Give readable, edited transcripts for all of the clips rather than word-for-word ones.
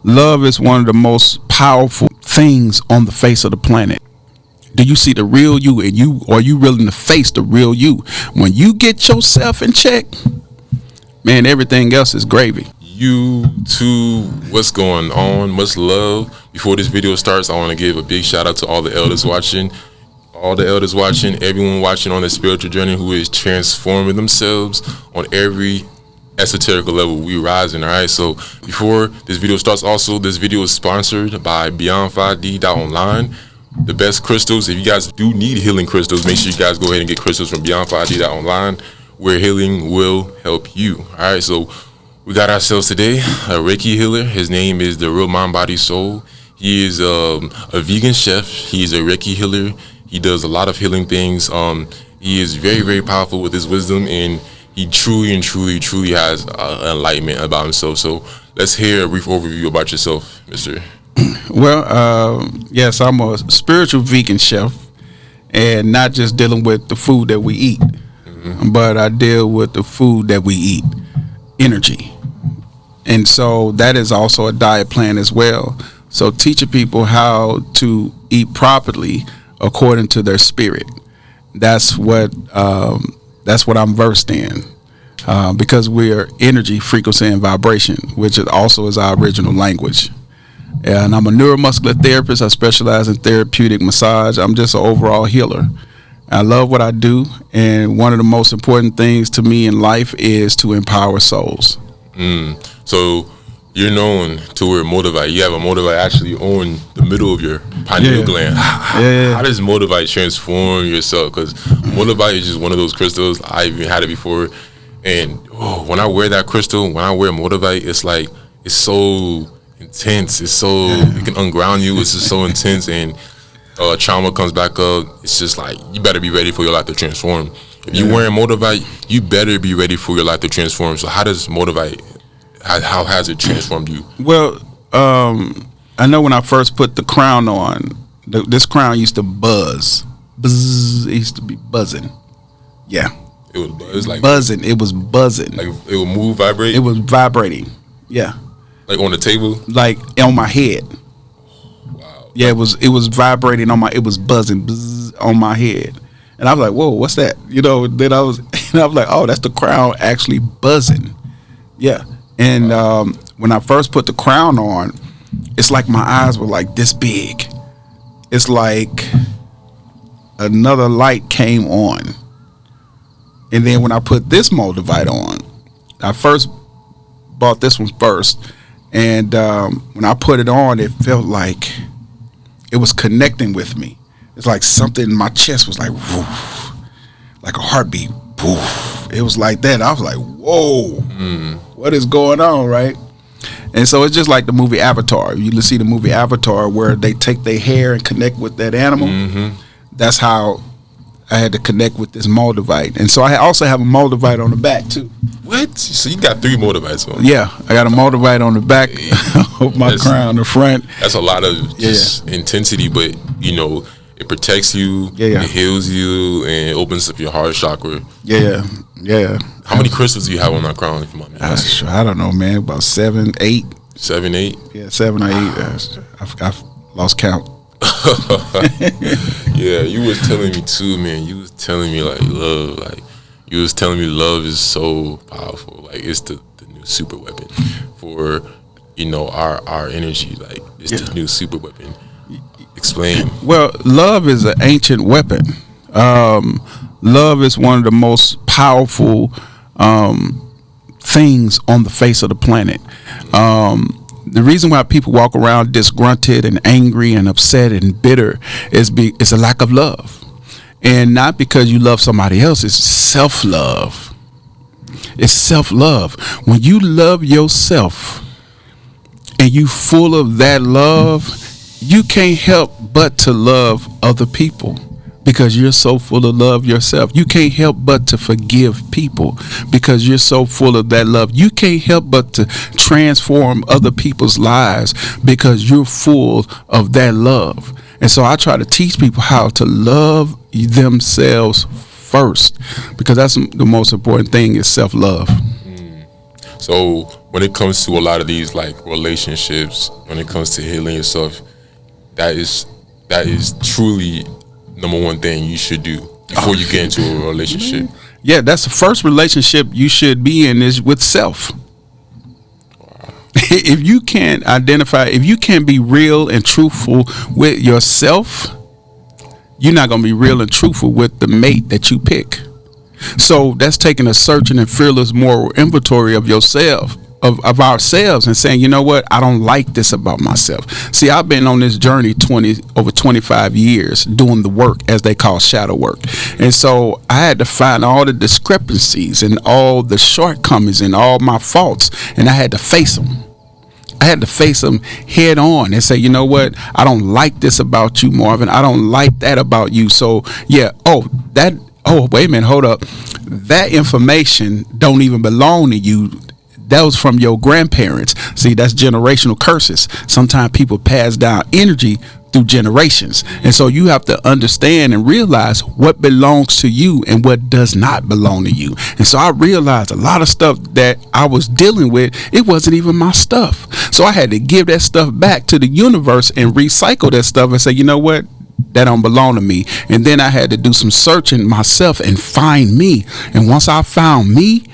Love is one of the most powerful things on the face of the planet. Do you see the real you, and are you willing to face the real you? When you get yourself in check, man, everything else is gravy. YouTube, what's going on? Much love. Before this video starts, I want to give a big shout out to all the elders watching, everyone watching on the spiritual journey who is transforming themselves on every esoteric level. We rising, all right? So before this video starts, also this video is sponsored by Beyond5D.online. The best crystals. If you guys do need healing crystals, make sure you guys go ahead and get crystals from Beyond5D.online, where healing will help you. All right, so we got ourselves today a Reiki healer. His name is TheRealMindBodySoul. He is a vegan chef. He's a Reiki healer. He does a lot of healing things. He is very, very powerful with his wisdom, and he truly has enlightenment about himself. So let's hear a brief overview about yourself, Mr. Well, yes, I'm a spiritual vegan chef, and not just dealing with the food that we eat, but I deal with the food that we eat, energy. And so that is also a diet plan as well. So teaching people how to eat properly according to their spirit. That's what I'm versed in, because we are energy, frequency, and vibration, which also is our original language. And I'm a neuromuscular therapist. I specialize in therapeutic massage. I'm just an overall healer. I love what I do, and one of the most important things to me in life is to empower souls. So you're known to wear Moldavite. You have a Moldavite actually on the middle of your pineal gland. How does Moldavite transform yourself? Because Moldavite is just one of those crystals. I even had it before, and when I wear that crystal, when I wear Moldavite, it's so intense. It's so it can unground you. It's just so intense, and trauma comes back up. It's just like you better be ready for your life to transform. If you're wearing Moldavite, you better be ready for your life to transform. So how does Moldavite? How has it transformed you? Well, I know when I first put the crown on, this crown used to buzz. Buzz. It used to be buzzing. Yeah. It was like buzzing. It was buzzing. Like it would move, vibrate? It was vibrating. Yeah. Like on the table? Like on my head. Wow. Yeah, it was vibrating it was buzzing buzz, on my head. And I was like, whoa, what's that? Then I was like, oh, that's the crown actually buzzing. Yeah. And when I first put the crown on, it's like my eyes were like this big. It's like another light came on. And then when I put this Moldavite on, I first bought this one first. And when I put it on, it felt like it was connecting with me. It's like something in my chest was like, woof, like a heartbeat. Woof. It was like that. I was like, whoa, what is going on, right? And so it's just like the movie Avatar. You see the movie Avatar where they take their hair and connect with that animal. That's how I had to connect with this Moldavite. And so I also have a Moldavite on the back too. What? So you got 3 Moldavites on? Yeah, I got a Moldavite on the back of my crown, the front. That's a lot of just intensity, but it protects you, it heals you, and it opens up your heart chakra. Yeah. How many crystals do you have on that crown, if you mind me asking? I don't know, man. About 7, 8. 7, 8? Yeah, 7 or 8. I've lost count. Yeah, you was telling me too, man. You was telling me love. You was telling me love is so powerful. Like it's the new super weapon for our energy. Like it's the new super weapon. Explain. Well, love is an ancient weapon. Love is one of the most powerful things on the face of the planet. The reason why people walk around disgruntled and angry and upset and bitter is a lack of love. And not because you love somebody else, it's self-love. It's self-love. When you love yourself and you full of that love, you can't help but to love other people because you're so full of love yourself. You can't help but to forgive people because you're so full of that love. You can't help but to transform other people's lives because you're full of that love. And so I try to teach people how to love themselves first, because that's the most important thing is self-love. So when it comes to a lot of these like relationships, when it comes to healing yourself, that is truly number one thing you should do before you get into a relationship. Yeah, that's the first relationship you should be in, is with self. Wow. If you can't identify, if you can't be real and truthful with yourself, you're not going to be real and truthful with the mate that you pick. So that's taking a searching and fearless moral inventory of yourself, of ourselves, and saying, you know what, I don't like this about myself. See, I've been on this journey over 25 years doing the work, as they call shadow work. And so I had to find all the discrepancies and all the shortcomings and all my faults, and I had to face them. I had to face them head on and say, you know what, I don't like this about you, Marvin. I don't like that about you. So yeah, wait a minute, hold up. That information don't even belong to you. That was from your grandparents. See, that's generational curses. Sometimes people pass down energy through generations. And so you have to understand and realize what belongs to you and what does not belong to you. And so I realized a lot of stuff that I was dealing with, it wasn't even my stuff. So I had to give that stuff back to the universe and recycle that stuff and say, you know what? That don't belong to me. And then I had to do some searching myself and find me. And once I found me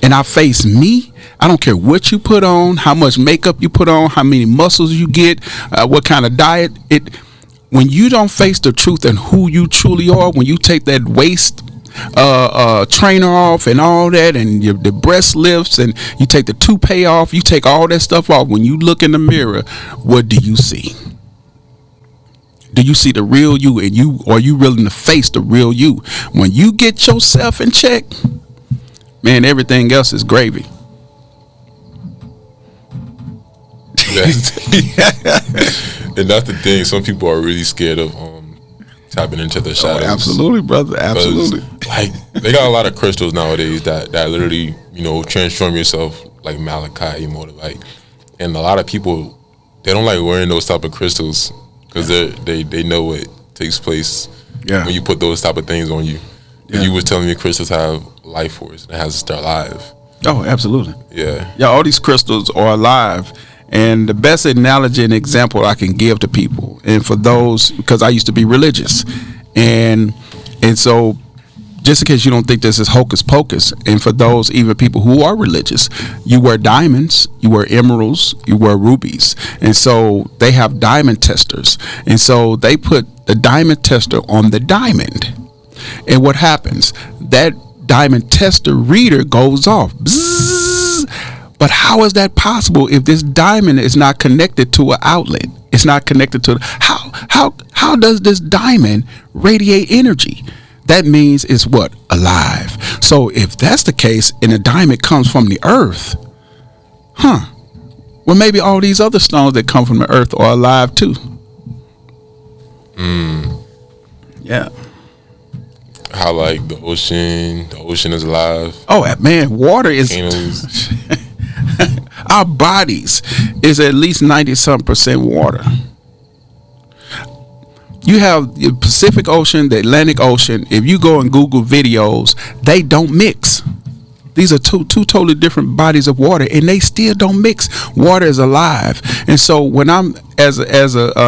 and I faced me, I don't care what you put on, how much makeup you put on, how many muscles you get, what kind of diet. When you don't face the truth and who you truly are, when you take that waist trainer off and all that, and the breast lifts, and you take the toupee off, you take all that stuff off. When you look in the mirror, what do you see? Do you see the real you, and are you willing to face the real you? When you get yourself in check, man, everything else is gravy. And that's the thing. Some people are really scared of tapping into their shadows. Oh, absolutely, brother. Absolutely. Like, they got a lot of crystals nowadays that literally, transform yourself, like malachite, Moldavite. And a lot of people, they don't like wearing those type of crystals because they know what takes place when you put those type of things on you. And you was telling me crystals have life force and it has to stay alive. Oh, absolutely. Yeah, all these crystals are alive. And the best analogy and example I can give to people, and for those, because I used to be religious, and so just in case you don't think this is hocus pocus, and for those even people who are religious, you wear diamonds, you wear emeralds, you wear rubies, and so they have diamond testers, and so they put the diamond tester on the diamond, and what happens? That diamond tester reader goes off. Bzzz. But how is that possible if this diamond is not connected to an outlet? It's not connected to how does this diamond radiate energy? That means it's what? Alive. So if that's the case and the diamond comes from the earth, well, maybe all these other stones that come from the earth are alive too. Yeah. How like the ocean is alive. Oh man, water is our bodies is at least 90-something% water. You have the Pacific Ocean, the Atlantic Ocean. If you go and Google videos, they don't mix. These are two totally different bodies of water, and they still don't mix. Water is alive. And so when I'm as a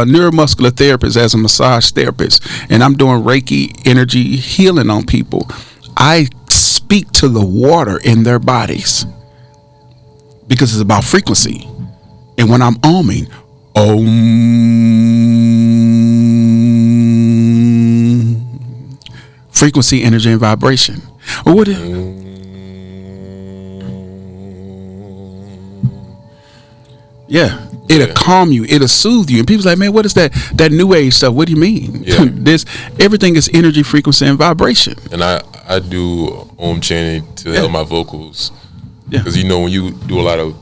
neuromuscular therapist, as a massage therapist, and I'm doing Reiki energy healing on people, I speak to the water in their bodies because it's about frequency. And when I'm oming, frequency, energy, and vibration. Or what? Yeah, it'll calm you, it'll soothe you, and people's like, man, what is that new age stuff? What do you mean? Yeah. Everything is energy, frequency, and vibration. And I do chanting to help my vocals. Yeah, because when you do a lot of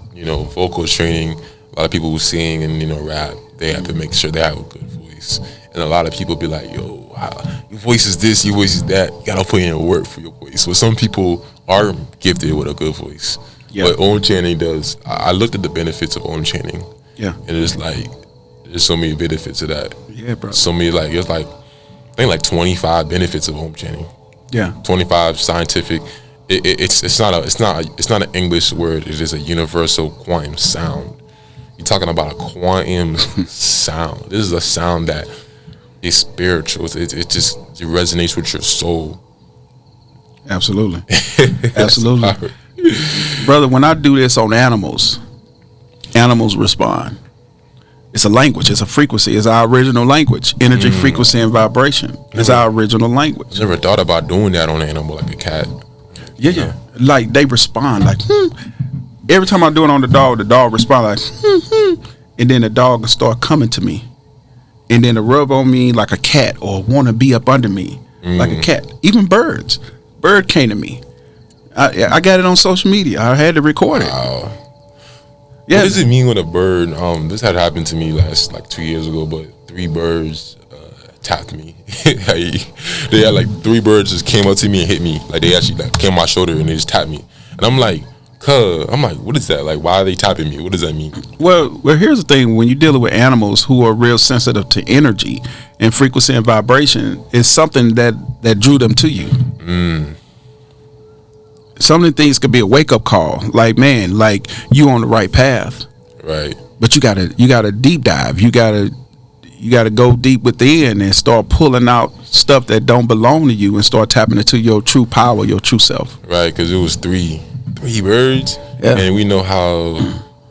vocal training, a lot of people who sing and rap, they have to make sure they have a good voice. And a lot of people be like, yo, wow, your voice is this, your voice is that. You gotta put in work for your voice. So some people are gifted with a good voice. Yeah. What Om chanting does, I looked at the benefits of Om chanting. Yeah. And it's like, there's so many benefits to that. Yeah, bro. So many, it's like, I think 25 benefits of Om chanting. Yeah. 25 scientific. It's not an English word. It is a universal quantum sound. You're talking about a quantum sound. This is a sound that is spiritual. It resonates with your soul. Absolutely. Absolutely. Brother, when I do this on animals respond. It's a language. It's a frequency. It's our original language. Energy, frequency, and vibration. It's our original language. I never thought about doing that on an animal like a cat. Yeah. Like they respond like, Every time I do it on the dog responds like, and then the dog will start coming to me. And then to rub on me like a cat or want to be up under me like a cat. Even birds. Bird came to me. I got it on social media. I had to record it. Wow. Yeah. What does it mean when a bird, this had happened to me like 2 years ago, but 3 birds tapped me. They had like 3 birds just came up to me and hit me. Like they actually like came on my shoulder and they just tapped me. And I'm like, what is that? Like, why are they tapping me? What does that mean? Well, here's the thing. When you're dealing with animals who are real sensitive to energy and frequency and vibration, it's something that drew them to you. Some of the things could be a wake-up call. Like, man, like you on the right path. Right. But you gotta deep dive. You gotta go deep within and start pulling out stuff that don't belong to you and start tapping into your true power, your true self. Right, because it was three birds. Yeah. And we know how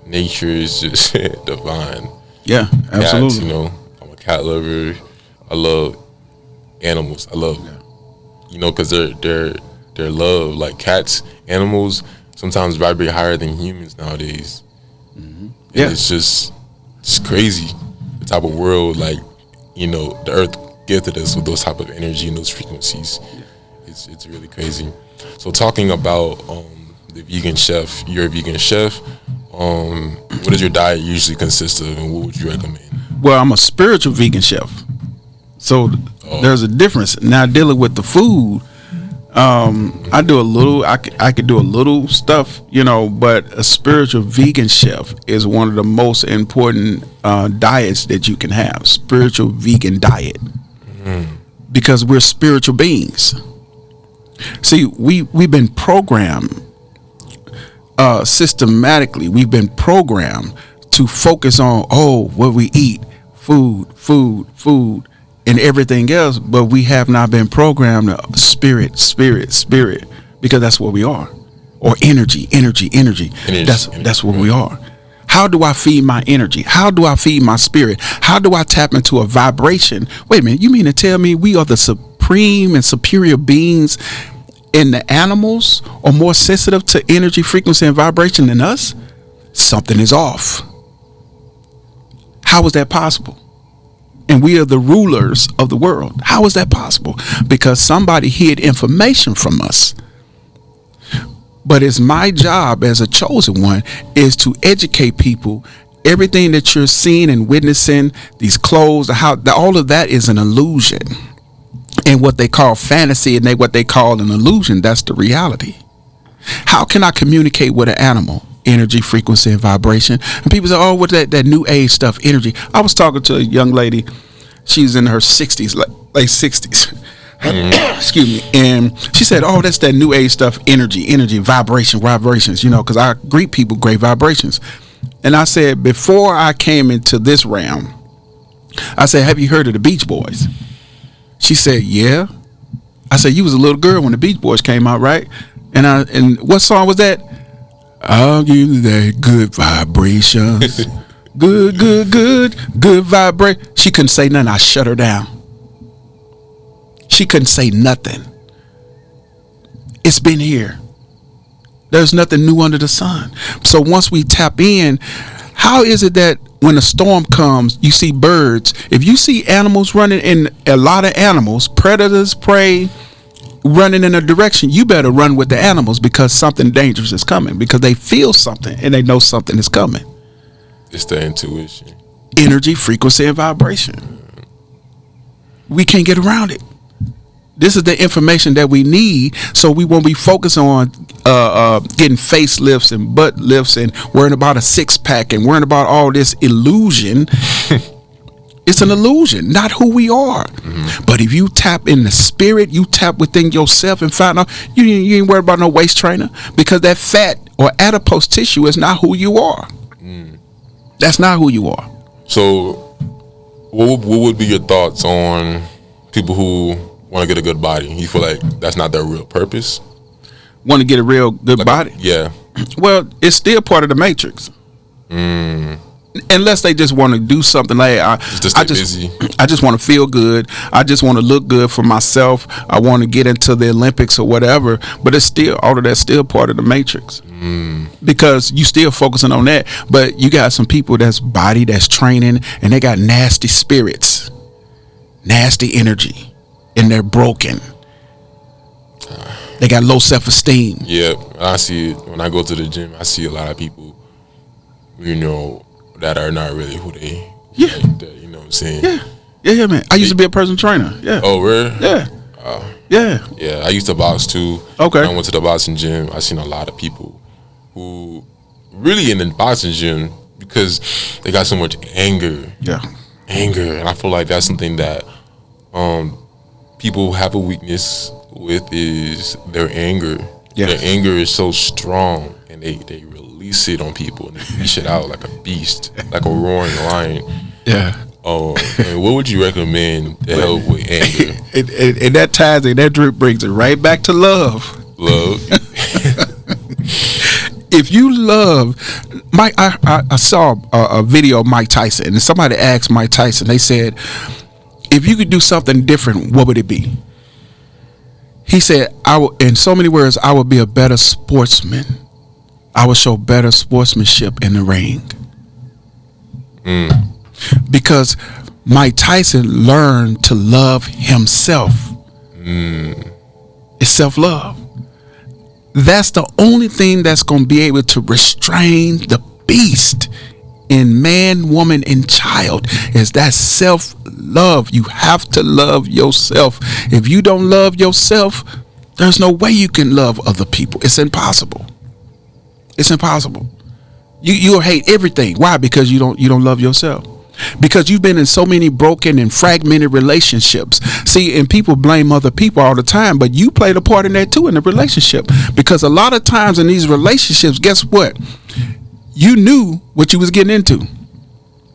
nature is just divine. Yeah, absolutely. Cats, I'm a cat lover. I love animals. I love, because they're love. Like cats, animals sometimes vibrate higher than humans nowadays. Yeah, it's crazy the type of world the earth gifted us with those type of energy and those frequencies. It's really crazy. So talking about the vegan chef, you're a vegan chef. What does your diet usually consist of, and what would you recommend? Well, I'm a spiritual vegan chef, so there's a difference. Now dealing with the food, I do a little. I could do a little stuff, but a spiritual vegan chef is one of the most important diets that you can have. Spiritual vegan diet, because we're spiritual beings. See, we've been programmed systematically. We've been programmed to focus on what we eat, food, and everything else, but we have not been programmed to spirit, because that's what we are, or energy. That's what we are. How do I feed my energy? How do I feed my spirit? How do I tap into a vibration? Wait a minute, you mean to tell me we are the supreme and superior beings, and the animals are more sensitive to energy, frequency, and vibration than us? Something is off. How is that possible? And we are the rulers of the world. How is that possible? Because somebody hid information from us. But it's my job as a chosen one is to educate people. Everything that you're seeing and witnessing, these clothes, all of that is an illusion. And what they call fantasy and what they call an illusion, that's the reality. How can I communicate with an animal? Energy, frequency, and vibration. And people say, what's that new age stuff, energy? I was talking to a young lady. She's in her 60s, late 60s. Excuse me. And she said, that's that new age stuff, energy, vibrations, because I greet people great vibrations. And I said, before I came into this realm, I said, have you heard of the Beach Boys? She said, yeah. I said, you was a little girl when the Beach Boys came out, right? And what song was that? I'll give you that good vibrations. good vibration. She couldn't say nothing. I shut her down. She couldn't say nothing. It's been here. There's nothing new under the sun. So once we tap in, how is it that when a storm comes, you see birds? If you see animals running in, a lot of animals, predators, prey, running in a direction, you better run with the animals, because something dangerous is coming, because they feel something and they know something is coming. It's the intuition. Energy, frequency, and vibration. We can't get around it. This is the information that we need, so we won't be focused on getting facelifts and butt lifts and worrying about a six-pack and worrying about all this illusion. It's an illusion, not who we are. But if you tap in the spirit, you tap within yourself and find out, you ain't worried about no waist trainer, because that fat or adipose tissue is not who you are. That's not who you are. So what would be your thoughts on people who want to get a good body? You feel like that's not their real purpose? Want to get a real good body? Yeah. Well, it's still part of the matrix. Unless they just want to do something like I just want to feel good. I just want to look good for myself. I want to get into the Olympics or whatever. But it's still, all of that's still part of the matrix, because you still focusing on that. But you got some people that's training, and they got nasty spirits, nasty energy, and they're broken. They got low self-esteem. Yeah, I see it when I go to the gym. I see a lot of people, that are not really who they. You know what I'm saying? Yeah, man. I used to be a personal trainer. Yeah. Oh, really? Yeah. Yeah, I used to box too. Okay. When I went to the boxing gym, I seen a lot of people who really in the boxing gym because they got so much anger. Yeah. Anger, and I feel like that's something that people have a weakness with, is their anger. Yes. Their anger is so strong, and they release it on people, and they leash it out like a beast, like a roaring lion. Yeah. And what would you recommend to help with anger? And that ties it. That drip brings it right back to love. Love. If you love, Mike, I saw a video of Mike Tyson, and somebody asked Mike Tyson. They said, if you could do something different, what would it be? He said, in so many words, I would be a better sportsman. I would show better sportsmanship in the ring. Because Mike Tyson learned to love himself. It's self-love. That's the only thing that's going to be able to restrain the beast in man, woman, and child, is that self-love. You have to love yourself. If you don't love yourself, there's no way you can love other people. It's impossible. It's impossible. You'll hate everything. Why? Because you don't love yourself. Because you've been in so many broken and fragmented relationships. See, and people blame other people all the time, but you played a part in that too, in the relationship. Because a lot of times in these relationships, guess what? You knew what you was getting into.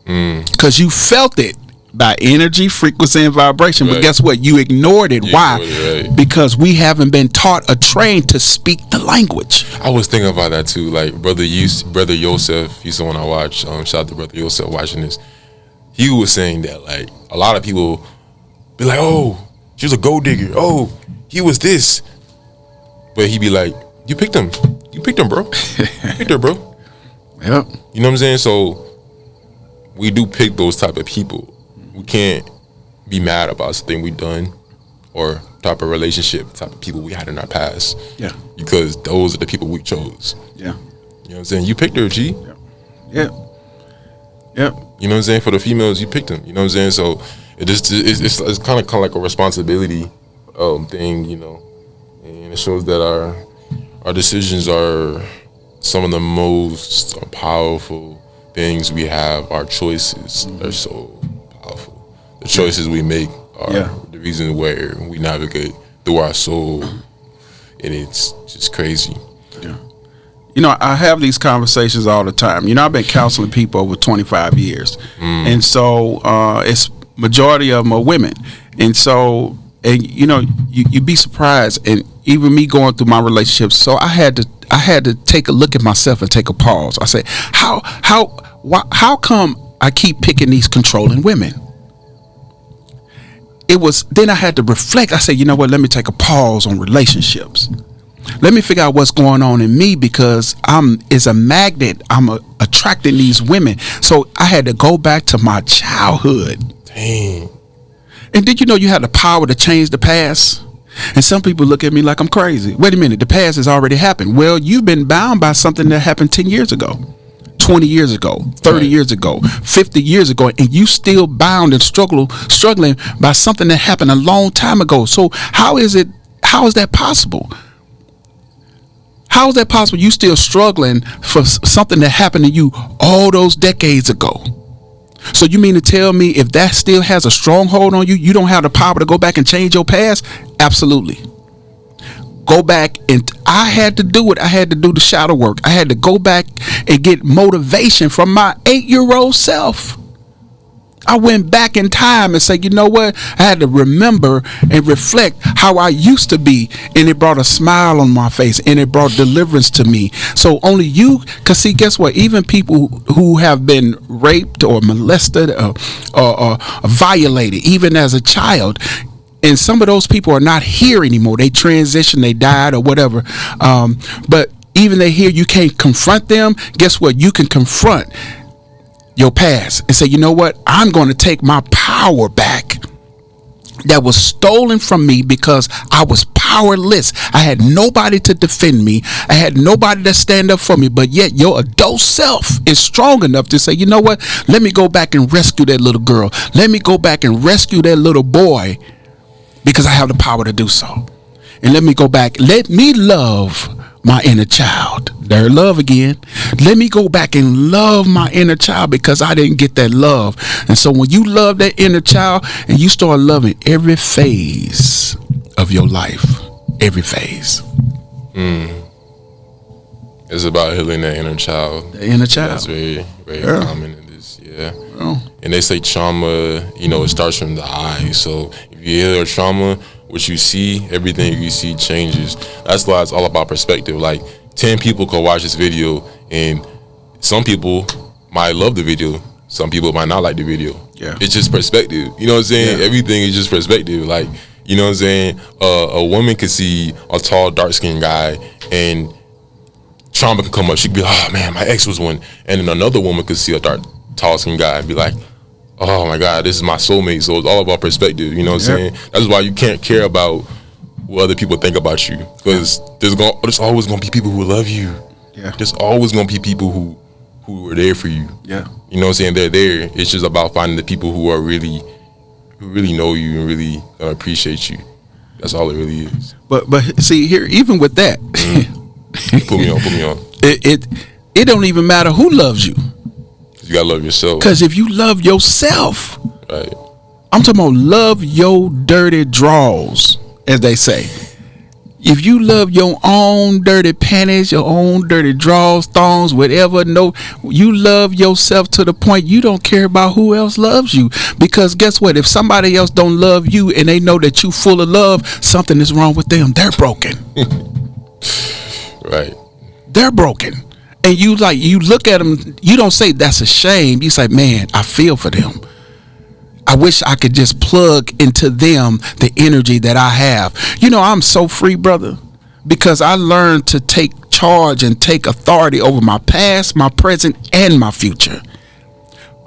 Because you felt it by energy, frequency, and vibration. Right. But guess what? You ignored it. Why? Right. Because we haven't been taught or trained to speak the language. I was thinking about that too. Like Brother Yosef, he's the one I watch. Shout out to Brother Yosef watching this. He was saying that like a lot of people be like, oh, she was a gold digger. Oh, he was this. But he be like, you picked him. You picked him, bro. You picked her, bro. Yep. You know what I'm saying? So we do pick those type of people. We can't be mad about something we done or type of relationship, type of people we had in our past. Yeah. Because those are the people we chose. Yeah. You know what I'm saying? You picked her, G. Yeah. Yep. You know what I'm saying? For the females, you picked them. You know what I'm saying? So it's kind of like a responsibility thing, you know. And it shows that our decisions are some of the most powerful things we have. Our choices are so powerful. The choices we make are the reason where we navigate through our soul, and it's just crazy. Yeah. You know, I have these conversations all the time. You know, I've been counseling people over 25 years. And so it's majority of them are women. And so, and you know, you'd be surprised. And even me going through my relationships, so I had to take a look at myself and take a pause. I say, how come I keep picking these controlling women? Then I had to reflect. I said, you know what, let me take a pause on relationships. Let me figure out what's going on in me, because it's a magnet. I'm attracting these women. So I had to go back to my childhood. Dang. And did you know you had the power to change the past? And some people look at me like I'm crazy. Wait a minute, the past has already happened. Well, you've been bound by something that happened 10 years ago, 20 years ago, 30 years ago, 50 years ago, and you still bound and struggling by something that happened a long time ago. So how is that possible? How is that possible? You still struggling for something that happened to you all those decades ago. So you mean to tell me if that still has a stronghold on you, you don't have the power to go back and change your past? Absolutely. Go back, and I had to do it. I had to do the shadow work. I had to go back and get motivation from my 8-year-old self. I went back in time and said, you know what? I had to remember and reflect how I used to be. And it brought a smile on my face, and it brought deliverance to me. So only you, because see, guess what? Even people who have been raped or molested or violated, even as a child, and some of those people are not here anymore. They transitioned, they died or whatever. But even they here, you can't confront them. Guess what? You can confront your past and say, you know what? I'm going to take my power back that was stolen from me because I was powerless. I had nobody to defend me. I had nobody to stand up for me. But yet your adult self is strong enough to say, you know what? Let me go back and rescue that little girl. Let me go back and rescue that little boy because I have the power to do so. And let me go back. Let me love my inner child. There, love again. Let me go back and love my inner child because I didn't get that love. And so when you love that inner child and you start loving every phase of your life, every phase. It's about healing that inner child. The inner child. That's very, very common in this. Yeah. And they say trauma, it starts from the eye. So if you heal your trauma, what you see, everything you see changes. That's why it's all about perspective. Like 10 people could watch this video, and some people might love the video. Some people might not like the video. Yeah. It's just perspective. You know what I'm saying? Yeah. Everything is just perspective. Like, you know what I'm saying? A woman could see a tall, dark-skinned guy, and trauma can come up. She could be like, oh, man, my ex was one. And then another woman could see a tall-skinned guy and be like, oh my God, this is my soulmate. So it's all about perspective. You know what I'm saying? That's why you can't care about what other people think about you, because there's always going to be people who love you. Yeah. There's always going to be people who are there for you. Yeah. You know what I'm saying? They're there. It's just about finding the people who really know you and really appreciate you. That's all it really is. But see here, even with that, Put me on. It don't even matter who loves you. You gotta love yourself. Because if you love yourself, right? I'm talking about love your dirty draws, as they say. If you love your own dirty panties, your own dirty draws, thongs, whatever, you love yourself to the point you don't care about who else loves you. Because guess what? If somebody else don't love you and they know that you full of love, something is wrong with them. They're broken. Right. They're broken. And you look at them, you don't say that's a shame. You say, man, I feel for them. I wish I could just plug into them the energy that I have. I'm so free, brother, because I learned to take charge and take authority over my past, my present, and my future.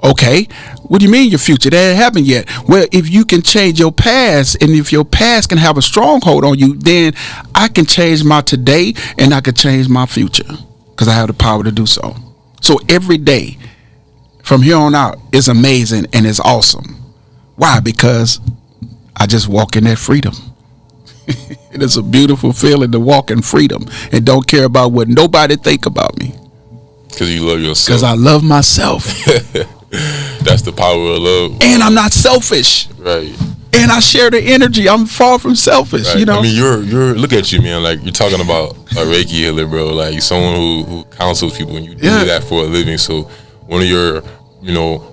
Okay, what do you mean your future? That hasn't happened yet. Well, if you can change your past, and if your past can have a stronghold on you, then I can change my today and I can change my future because I have the power to do so. So every day from here on out is amazing and it's awesome. Why? Because I just walk in that freedom. It is a beautiful feeling to walk in freedom and don't care about what nobody think about me. Because you love yourself. Because I love myself. That's the power of love. And I'm not selfish. Right. And I share the energy. I'm far from selfish. Right. I mean, you're look at you, man. Like, you're talking about a Reiki healer, bro. Like, someone who counsels people, and you do that for a living. So one of your,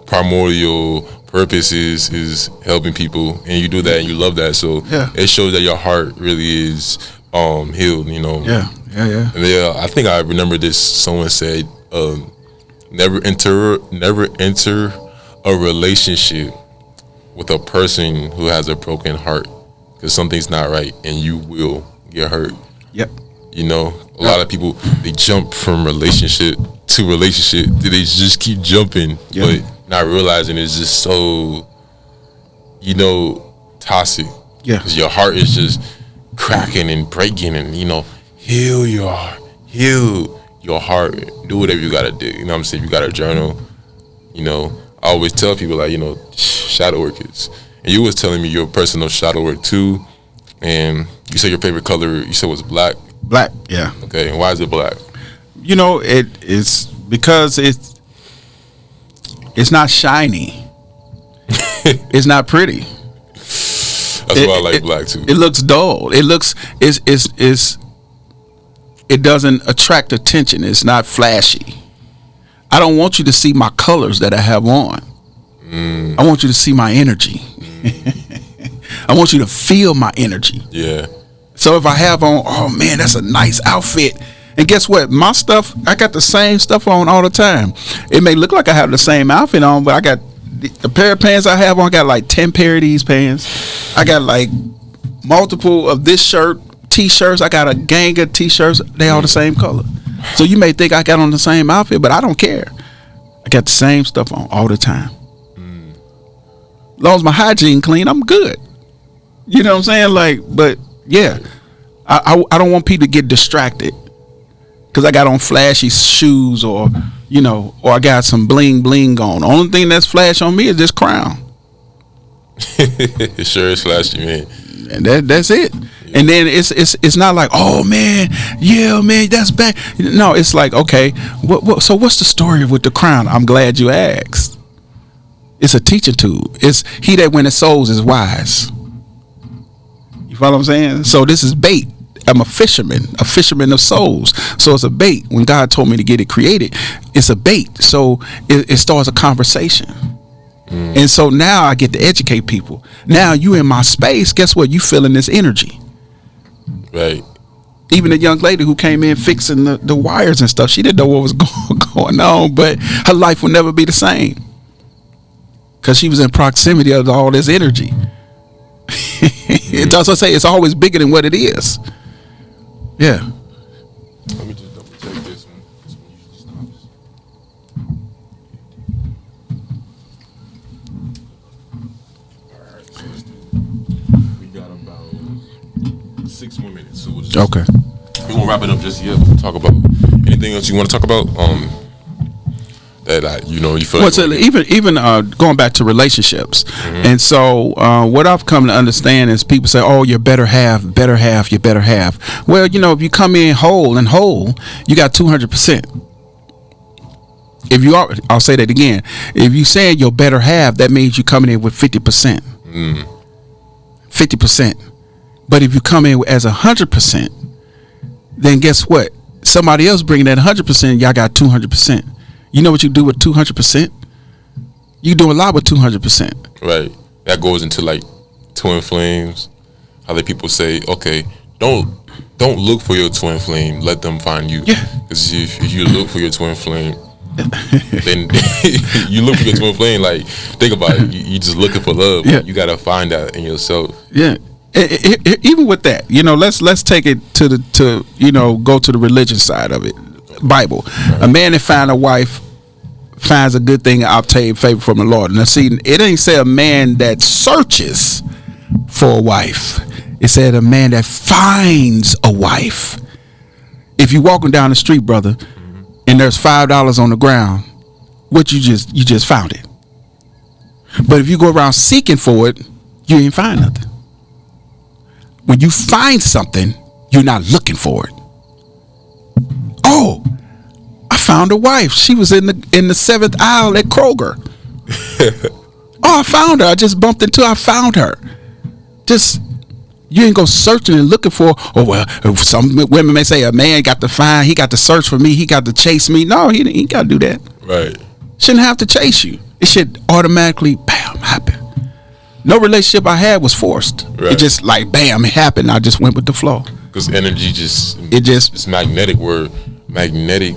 primordial purposes is helping people, and you do that and you love that. So it shows that your heart really is healed. Yeah. And I think I remember this. Someone said, never enter a relationship with a person who has a broken heart, because something's not right and you will get hurt. Yep. A lot of people, they jump from relationship to relationship. They just keep jumping, but not realizing it's just so, toxic. Yeah. Because your heart is just cracking and breaking, and, heal your heart. Do whatever you got to do. You know what I'm saying? You got to journal. I always tell people, like, shadow work is. And you was telling me your personal shadow work too. And you said your favorite color, you said was black. Black, yeah. Okay, and why is it black? It is because it's not shiny. It's not pretty. That's why I like black too. It looks dull. It looks it doesn't attract attention. It's not flashy. I don't want you to see my colors that I have on. I want you to see my energy. I want you to feel my energy. Yeah. So if I have on, oh man, that's a nice outfit. And guess what? My stuff, I got the same stuff on all the time. It may look like I have the same outfit on, but I got the pair of pants I have on, I got like 10 pair of these pants. I got like multiple of this shirt, t-shirts. I got a gang of t-shirts. They all the same color. So you may think I got on the same outfit, but I don't care. I got the same stuff on all the time. As long as my hygiene clean, I'm good. You know what I'm saying? Like, but yeah, I don't want people to get distracted because I got on flashy shoes or, you know, or I got some bling bling on. The only thing that's flash on me is this crown. It sure is flashy, man. And that's it. Yeah. And then it's not like, oh man, yeah man, that's bad. No, it's like, okay, so what's the story with the crown? I'm glad you asked. It's a teaching tool. It's he that winneth souls is wise. You follow what I'm saying? So this is bait. I'm a fisherman of souls. So it's a bait. When God told me to get it created, it's a bait. So it starts a conversation. And so now I get to educate people. Now you in my space, guess what? You feeling this energy. Right. Even the young lady who came in fixing the wires and stuff, she didn't know what was going on, but her life will never be the same. Because she was in proximity of all this energy. It does say it's always bigger than what it is. Yeah. Let me just double check this one. This one usually stops. Alright, so let's do it. We got about 6 more minutes. So we'll just, Okay. We won't wrap it up just yet. We'll talk about anything else you want to talk about. That you feel. Well, so even going back to relationships, and so what I've come to understand is people say, "Oh, your better half, your better half." Well, if you come in whole, you got 200%. If you are, I'll say that again. If you say your better half, that means you're coming in with 50%. 50%. But if you come in as 100%, then guess what? Somebody else bringing that 100%, y'all got 200%. You know what you do with 200%? You do a lot with 200%. Right. That goes into like twin flames. How the people say, okay, don't look for your twin flame. Let them find you. Yeah. Because if you look for your twin flame, then you look for your twin flame. Like, think about it. You just looking for love. Yeah. You gotta find that in yourself. Yeah. Even with that, let's take it to go to the religious side of it. Bible. Right. A man that find a wife finds a good thing and obtain favor from the Lord. Now see, it ain't say a man that searches for a wife. It said a man that finds a wife. If you walking down the street, brother, and there's $5 on the ground, what you just found it. But if you go around seeking for it, you ain't find nothing. When you find something, you're not looking for it. Oh, I found a wife. She was in the 7th aisle at Kroger. Oh, I found her. I just bumped into her. I found her. Just, you ain't go searching and looking for, oh, well, some women may say a man got to find, he got to search for me, he got to chase me. No, he got to do that. Right. Shouldn't have to chase you. It should automatically, bam, happen. No relationship I had was forced. Right. It just like, bam, it happened. I just went with the flow. Because energy it's magnetic. We're magnetic.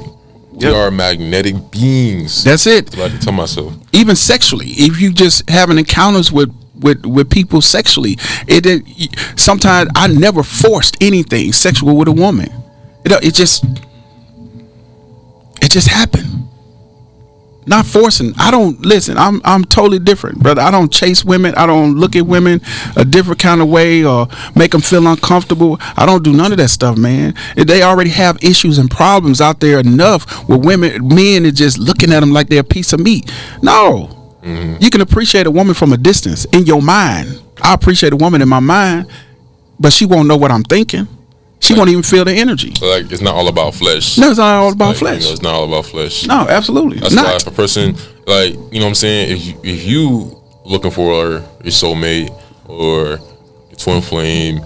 We are magnetic beings. That's it. That's what I can tell myself. Even sexually, if you just having encounters with people sexually, sometimes I never forced anything sexual with a woman. It just happened. Not forcing. I don't listen. I'm totally different, brother. I don't chase women. I don't look at women a different kind of way or make them feel uncomfortable. I don't do none of that stuff, man. They already have issues and problems out there enough with men are just looking at them like they're a piece of meat. No, you can appreciate a woman from a distance in your mind. I appreciate a woman in my mind, but she won't know what I'm thinking. She won't even feel the energy. Like, it's not all about flesh. No, it's not all about flesh. It's not all about flesh. No, absolutely. That's why if a person, like, you know what I'm saying, if you looking for your soulmate or your twin flame,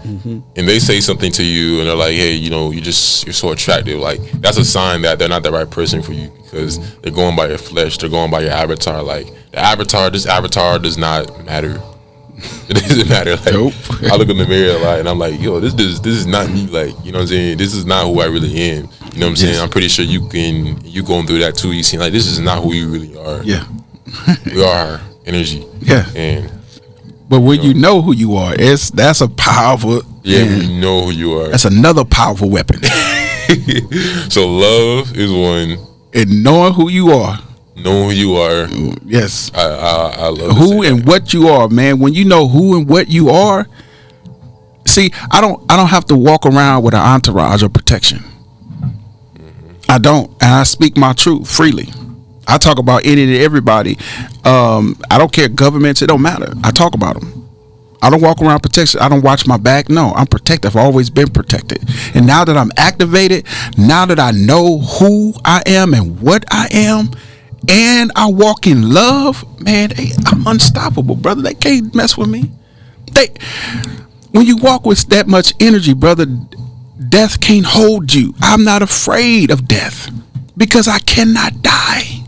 and they say something to you, and they're like, "Hey, you know, you're so attractive." Like, that's a sign that they're not the right person for you, because they're going by your flesh, they're going by your avatar. Like, this avatar does not matter. It doesn't matter. Like, nope. I look in the mirror and I'm like, yo, this is not me. Like, you know what I'm saying? This is not who I really am. You know what I'm saying? I'm pretty sure you going through that too. You see, like, this is not who you really are. Yeah. We are energy. Yeah. But when you know who you are, that's a powerful. Yeah, we know who you are. That's another powerful weapon. So love is one. And knowing who you are. Know who you are. Yes. I love who and that. What you are, man. When you know who and what you are, see, I don't have to walk around with an entourage of protection. I don't, and I speak my truth freely. I talk about any and everybody. I don't care governments, it don't matter. I talk about them. I don't walk around protection. I don't watch my back. No, I'm protected. I've always been protected. And now that I'm activated, now that I know who I am and what I am, and I walk in love, man, I'm unstoppable, brother. They can't mess with me. When you walk with that much energy, brother, death can't hold you. I'm not afraid of death because I cannot die.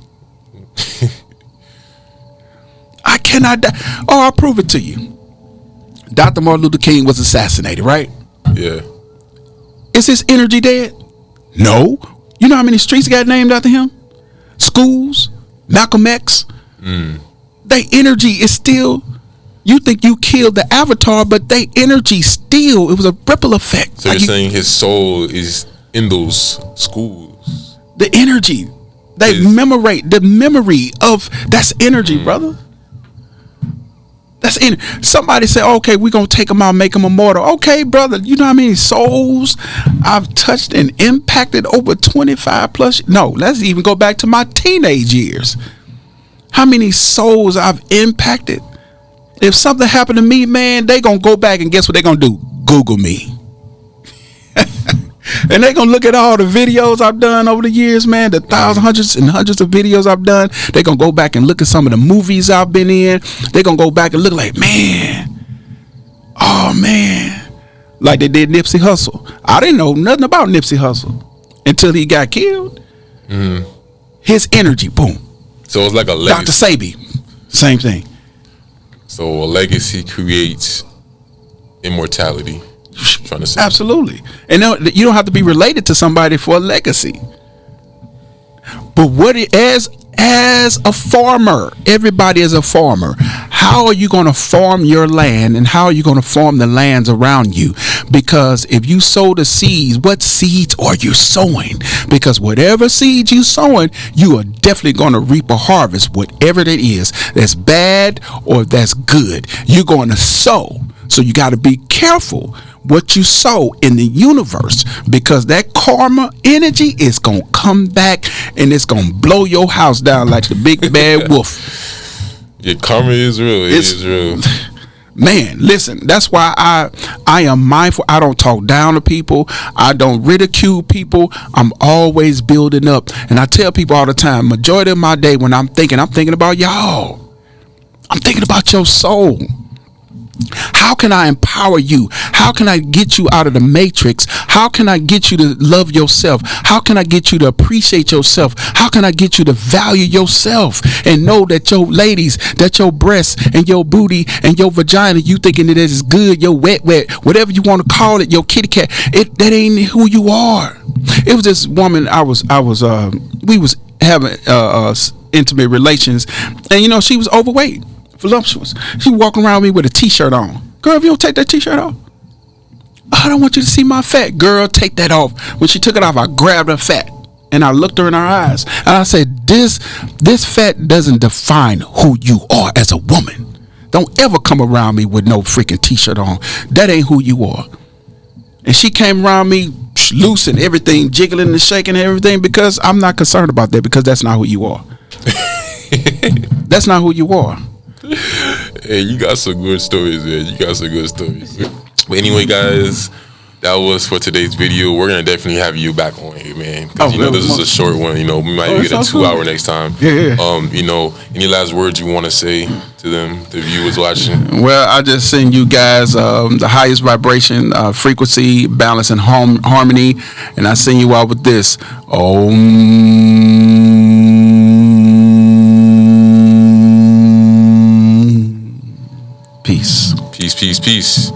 I cannot die. Oh, I'll prove it to you. Dr. Martin Luther King was assassinated, right? Yeah. Is his energy dead? No. You know how many streets got named after him? Schools, Malcolm X. Their energy is still. You think you killed the avatar, but their energy still. It was a ripple effect. So you're saying his soul is in those schools. The energy, the memory of that's energy, brother. That's in. Somebody say, okay, we're gonna take them out, make them immortal. Okay, brother, you know how many souls I've touched and impacted over 25 plus. No, let's even go back to my teenage years. How many souls I've impacted? If something happened to me, man, they gonna go back and guess what they gonna do? Google me. And they gonna look at all the videos I've done over the years, man, the hundreds and hundreds of videos I've done. They gonna go back and look at some of the movies I've been in. They gonna go back and look like, man, oh man, like they did Nipsey Hussle. I didn't know nothing about Nipsey Hussle until he got killed. His energy, boom. So it's like a legacy. Dr. Sabi, same thing. So a legacy creates immortality. Trying to say. Absolutely. And you don't have to be related to somebody for a legacy. But as a farmer, everybody is a farmer. How are you going to farm your land, and how are you going to farm the lands around you? Because if you sow the seeds, what seeds are you sowing? Because whatever seeds you sowing, you are definitely going to reap a harvest, whatever it is, that's bad or that's good. You're going to sow. So you got to be careful what you sow in the universe, because that karma energy is going to come back and it's going to blow your house down like the big bad wolf. Yeah, karma is real. It is real. Man, listen, that's why I am mindful. I don't talk down to people. I don't ridicule people. I'm always building up. And I tell people all the time, majority of my day when I'm thinking about y'all. I'm thinking about your soul. How can I empower you? How can I get you out of the matrix? How can I get you to love yourself? How can I get you to appreciate yourself? How can I get you to value yourself and know that your ladies, that your breasts and your booty and your vagina, you thinking it is good, your wet, whatever you want to call it, your kitty cat, that ain't who you are. It was this woman we was having intimate relations, and you know, she was overweight. Voluptuous. She walking around me with a t-shirt on. Girl, if you don't take that t-shirt off, I don't want you to see my fat. Girl, take that off. When she took it off, I grabbed her fat and I looked her in her eyes and I said, this fat doesn't define who you are as a woman. Don't ever come around me with no freaking t-shirt on. That ain't who you are. And she came around me loose and everything, jiggling and shaking and everything, because I'm not concerned about that, because that's not who you are. That's not who you are. Hey, you got some good stories, man. You got some good stories. But anyway, guys, that was for today's video. We're gonna definitely have you back on here, man. Because this is a short one. We might even get a 2 hour next time. Yeah. Any last words you want to say to them, the viewers watching? Well, I just send you guys the highest vibration, frequency, balance, and harmony, and I send you out with this. Peace. Peace.